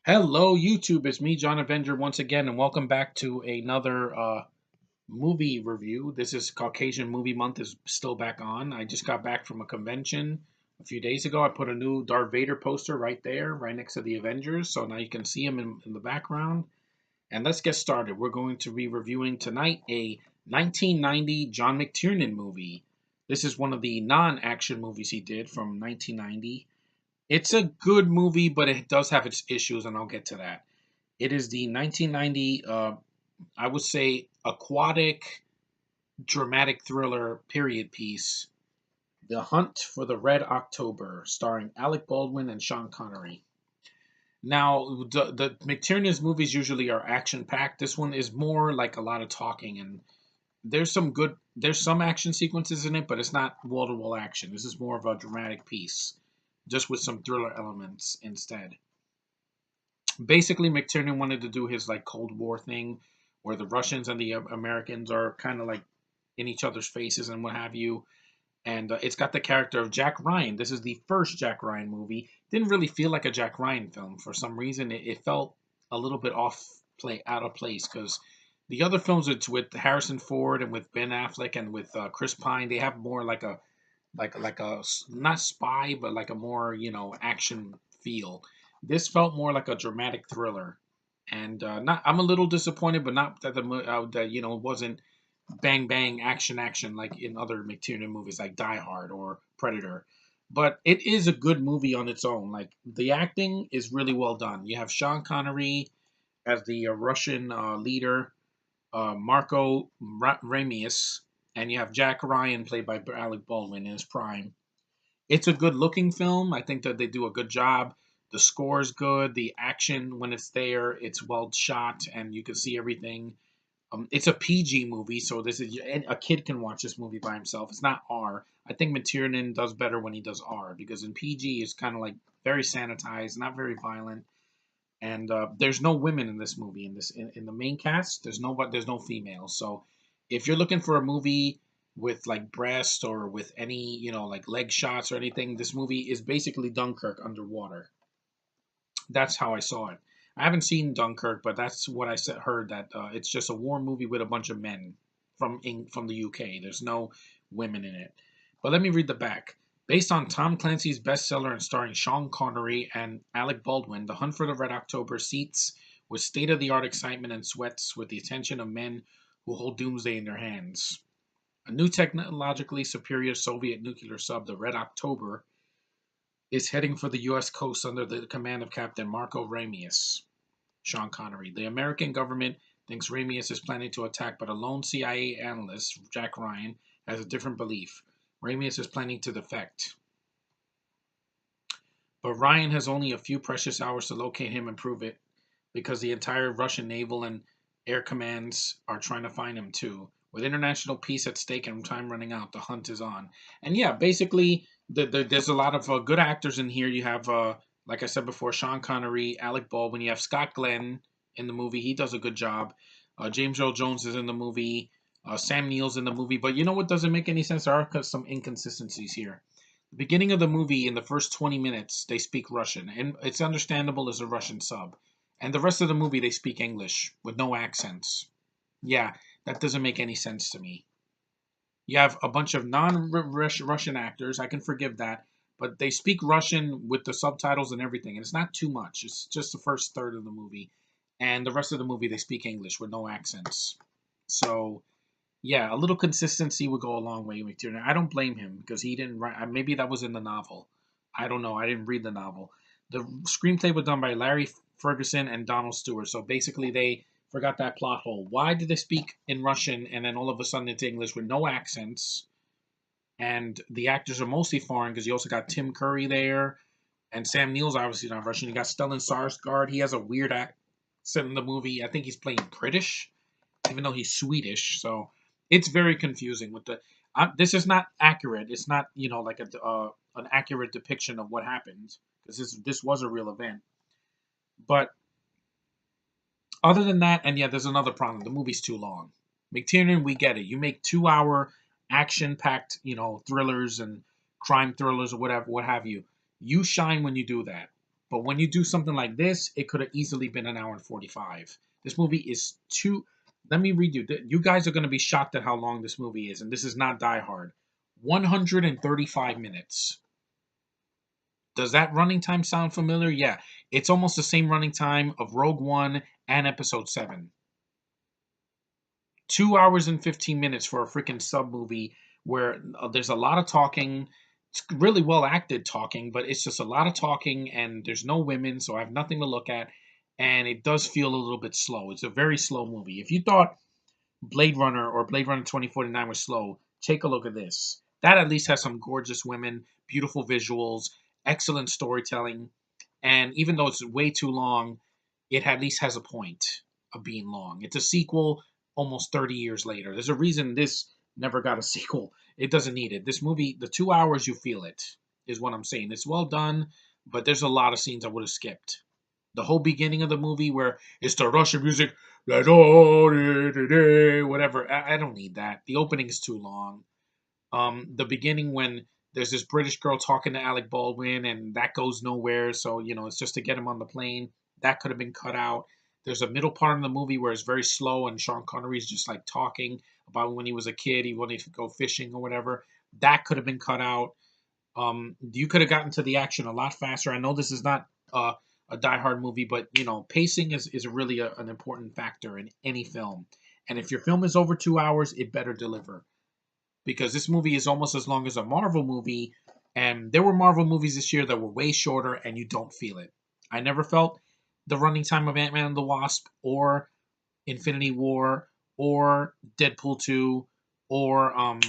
Hello, YouTube. It's me, John Avenger, once again, and welcome back to another movie review. This is Caucasian Movie Month is still back on. I just got back from a convention a few days ago. I put a new Darth Vader poster right there, right next to the Avengers, so now you can see him in the background. And let's get started. We're going to be reviewing tonight a 1990 John McTiernan movie. This is one of the non-action movies he did from 1990. It's a good movie, but it does have its issues, and I'll get to that. It is the 1990, I would say, aquatic dramatic thriller period piece, The Hunt for the Red October, starring Alec Baldwin and Sean Connery. Now, the McTiernan's movies usually are action packed. This one is more like a lot of talking, and there's some action sequences in it, but it's not wall to wall action. This is more of a dramatic piece, just with some thriller elements instead. Basically, McTiernan wanted to do his like Cold War thing, where the Russians and the Americans are kind of like in each other's faces and what have you. And it's got the character of Jack Ryan. This is the first Jack Ryan movie. Didn't really feel like a Jack Ryan film for some reason. It felt a little bit out of place because the other films it's with Harrison Ford and with Ben Affleck and with Chris Pine, they have more like a not spy but like a more action feel. This felt more like a dramatic thriller, and not. I'm a little disappointed, but not that that wasn't bang bang action like in other McTiernan movies like Die Hard or Predator. But it is a good movie on its own. Like the acting is really well done. You have Sean Connery as the Russian leader, Marco Ramius, and you have Jack Ryan played by Alec Baldwin in his prime. It's a good looking film. I think that they do a good job. The score is good. The action, when it's there, it's well shot, and you can see everything. It's a PG movie, so this is a kid can watch this movie by himself. It's not R. I think McTiernan does better when he does R because in PG it's kind of like very sanitized, not very violent, and there's no women in this movie. In the main cast, there's no females. So if you're looking for a movie with like breast or with any like leg shots or anything, this movie is basically Dunkirk underwater. That's how I saw it. I haven't seen Dunkirk, but that's what I heard that it's just a war movie with a bunch of men from the UK. There's no women in it. But let me read the back. Based on Tom Clancy's bestseller and starring Sean Connery and Alec Baldwin, The Hunt for the Red October seats with state-of-the-art excitement and sweats with the attention of men who hold doomsday in their hands. A new technologically superior Soviet nuclear sub, the Red October, is heading for the U.S. coast under the command of Captain Marco Ramius. Sean Connery. The American government thinks Ramius is planning to attack, but a lone CIA analyst, Jack Ryan, has a different belief. Ramius is planning to defect. But Ryan has only a few precious hours to locate him and prove it, because the entire Russian naval and air commands are trying to find him too. With international peace at stake and time running out, the hunt is on. And yeah, basically, there's a lot of good actors in here. You have, like I said before, Sean Connery, Alec Baldwin. You have Scott Glenn in the movie. He does a good job. James Earl Jones is in the movie. Sam Neill's in the movie. But you know what doesn't make any sense? There are some inconsistencies here. The beginning of the movie, in the first 20 minutes, they speak Russian. And it's understandable as a Russian sub. And the rest of the movie, they speak English with no accents. Yeah, that doesn't make any sense to me. You have a bunch of non-Russian actors. I can forgive that, but they speak Russian with the subtitles and everything, and it's not too much. It's just the first third of the movie, and the rest of the movie they speak English with no accents. So yeah, a little consistency would go a long way, McTiernan. I don't blame him because he didn't write. Maybe that was in the novel. I don't know. I didn't read the novel. The screenplay was done by Larry Ferguson and Donald Stewart. So basically, they forgot that plot hole. Why did they speak in Russian and then all of a sudden into English with no accents? And the actors are mostly foreign because you also got Tim Curry there, and Sam Neill's obviously not Russian. You got Stellan Skarsgård. He has a weird accent in the movie. I think he's playing British, even though he's Swedish. So it's very confusing. With the this is not accurate. It's not like an accurate depiction of what happened because this was a real event. But other than that, and yeah, there's another problem. The movie's too long. McTiernan, we get it. You make 2 hour action packed, thrillers and crime thrillers or whatever, what have you. You shine when you do that. But when you do something like this, it could have easily been an hour and 45. This movie is too. Let me read you. You guys are going to be shocked at how long this movie is, and this is not Die Hard. 135 minutes. Does that running time sound familiar? Yeah. It's almost the same running time of Rogue One and Episode 7. 2 hours and 15 minutes for a freaking sub movie where there's a lot of talking. It's really well acted talking, but it's just a lot of talking, and there's no women, so I have nothing to look at. And it does feel a little bit slow. It's a very slow movie. If you thought Blade Runner or Blade Runner 2049 was slow, take a look at this. That at least has some gorgeous women, beautiful visuals, excellent storytelling, and even though it's way too long, it at least has a point of being long. It's a sequel almost 30 years later. There's a reason this never got a sequel. It doesn't need it. This movie, the 2 hours, you feel it, is what I'm saying. It's well done, but there's a lot of scenes I would have skipped. The whole beginning of the movie where it's the Russian music, whatever. I don't need that. The opening is too long. The beginning when there's this British girl talking to Alec Baldwin and that goes nowhere. So, it's just to get him on the plane. That could have been cut out. There's a middle part of the movie where it's very slow and Sean Connery's just like talking about when he was a kid, he wanted to go fishing or whatever. That could have been cut out. You could have gotten to the action a lot faster. I know this is not a Die Hard movie, but pacing is really an important factor in any film. And if your film is over 2 hours, it better deliver because this movie is almost as long as a Marvel movie. And there were Marvel movies this year that were way shorter, and you don't feel it. I never felt the running time of Ant-Man and the Wasp, or Infinity War, or Deadpool 2, or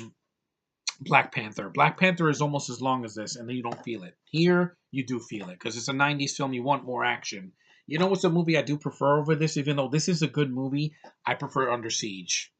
Black Panther. Black Panther is almost as long as this, and then you don't feel it. Here, you do feel it because it's a 90s film. You want more action. You know what's a movie I do prefer over this? Even though this is a good movie, I prefer Under Siege.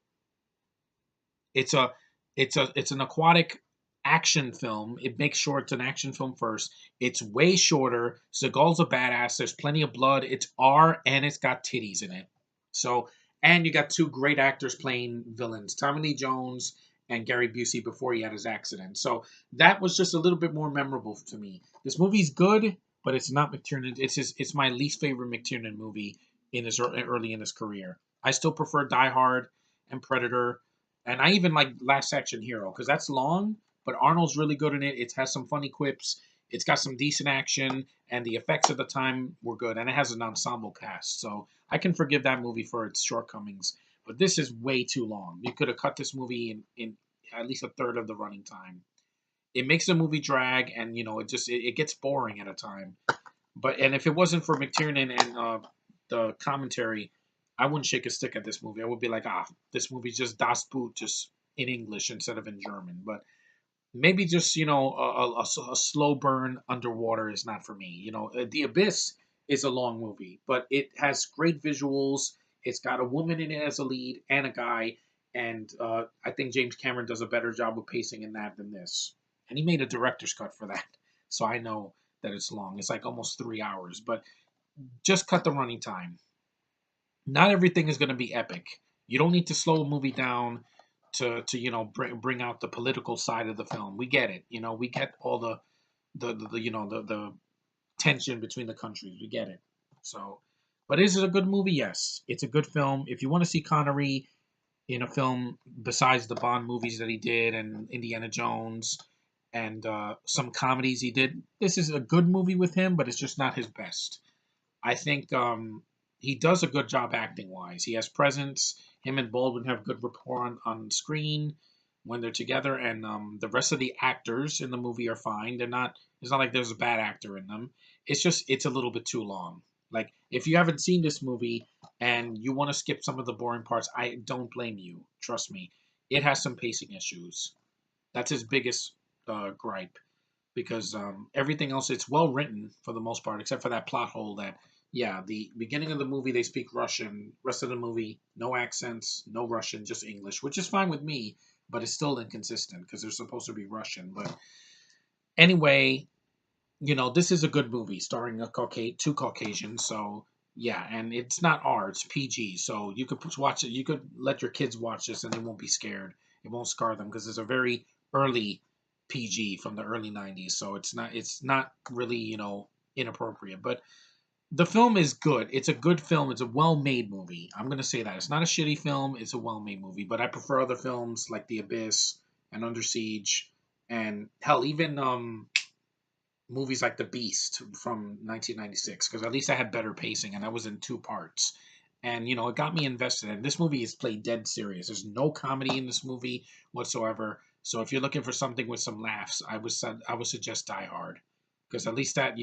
It's a it's an aquatic action film. It makes sure it's an action film first. It's way shorter. Seagal's a badass. There's plenty of blood. It's R and it's got titties in it. So and you got two great actors playing villains, Tommy Lee Jones and Gary Busey before he had his accident. So that was just a little bit more memorable to me. This movie's good, but it's not McTiernan. It's my least favorite McTiernan movie in his early in his career. I still prefer Die Hard and Predator, and I even like Last Action Hero because that's long, but Arnold's really good in it. It has some funny quips. It's got some decent action, and the effects at the time were good, and it has an ensemble cast. So I can forgive that movie for its shortcomings. But this is way too long. You could have cut this movie in at least a third of the running time. It makes the movie drag, and it gets boring at a time. But and if it wasn't for McTiernan and the commentary, I wouldn't shake a stick at this movie. I would be like, this movie's just Das Boot, just in English instead of in German. But maybe just a slow burn underwater is not for me. The Abyss is a long movie, but it has great visuals. It's got a woman in it as a lead and a guy, and I think James Cameron does a better job of pacing in that than this. And he made a director's cut for that, so I know that it's long. It's like almost 3 hours, but just cut the running time. Not everything is going to be epic. You don't need to slow a movie down to bring out the political side of the film. We get it. We get all the tension between the countries. We get it. So, but is it a good movie? Yes, it's a good film. If you want to see Connery in a film besides the Bond movies that he did and Indiana Jones and some comedies he did, this is a good movie with him, but it's just not his best. I think he does a good job acting wise. He has presence. Him and Baldwin have good rapport on screen when they're together, and the rest of the actors in the movie are fine. They're not. It's not like there's a bad actor in them. It's just it's a little bit too long. Like if you haven't seen this movie and you want to skip some of the boring parts, I don't blame you. Trust me, it has some pacing issues. That's his biggest gripe because everything else it's well written for the most part, except for that plot hole that yeah, the beginning of the movie they speak Russian, rest of the movie no accents, no Russian, just English, which is fine with me, but it's still inconsistent because they're supposed to be Russian. But anyway, this is a good movie starring two Caucasians, so yeah, and it's not R, it's PG, so you could watch it. You could let your kids watch this, and they won't be scared. It won't scar them because it's a very early PG from the early '90s, so it's not really inappropriate. But the film is good. It's a good film. It's a well-made movie. I'm gonna say that it's not a shitty film. It's a well-made movie. But I prefer other films like The Abyss and Under Siege, and hell, even movies like The Beast from 1996, because at least I had better pacing and I was in two parts. And it got me invested. And this movie is played dead serious. There's no comedy in this movie whatsoever. So if you're looking for something with some laughs, I would suggest Die Hard, because at least that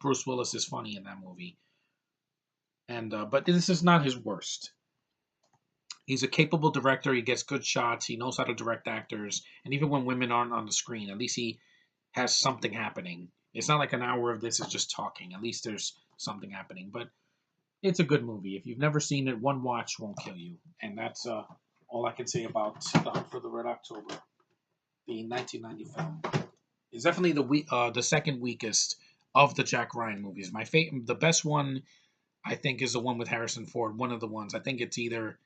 Bruce Willis is funny in that movie. And but this is not his worst. He's a capable director. He gets good shots. He knows how to direct actors. And even when women aren't on the screen, at least he has something happening. It's not like an hour of this is just talking. At least there's something happening. But it's a good movie. If you've never seen it, one watch won't kill you. And that's all I can say about For the Red October, the 1990 film. It's definitely the second weakest of the Jack Ryan movies. The best one I think is the one with Harrison Ford. One of the ones. I think it's either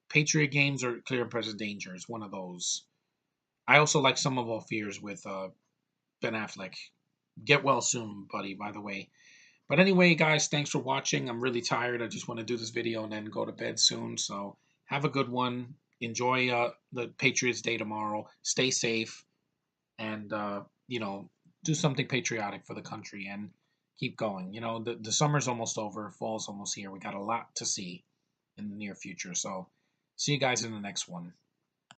Patriot Games or Clear and Present Danger. It's one of those. I also like Some of All Fears with Ben Affleck. Get well soon, buddy, by the way. But anyway, guys, thanks for watching. I'm really tired. I just want to do this video and then go to bed soon. So have a good one. Enjoy the Patriots Day tomorrow. Stay safe. And, do something patriotic for the country and keep going. The summer's almost over. Fall's almost here. We got a lot to see in the near future. So see you guys in the next one.